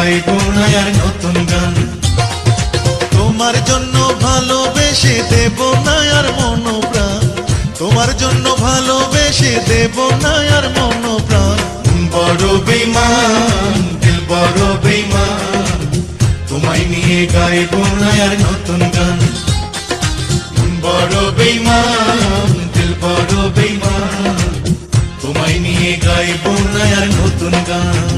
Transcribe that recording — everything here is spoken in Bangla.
গাইব না আর নতুন গান। তোমার জন্য ভালোবেসে দেব না আর মন প্রাণ, তোমার জন্য ভালোবেসে দেব না আর মন প্রাণ। বড় বেঈমান দিল বড় বেঈমান, তোমায় নিয়ে গাইব না আর নতুন গান। বড় বেঈমান দিল বড় বেঈমান, তোমায় নিয়ে গাইব না আর নতুন গান।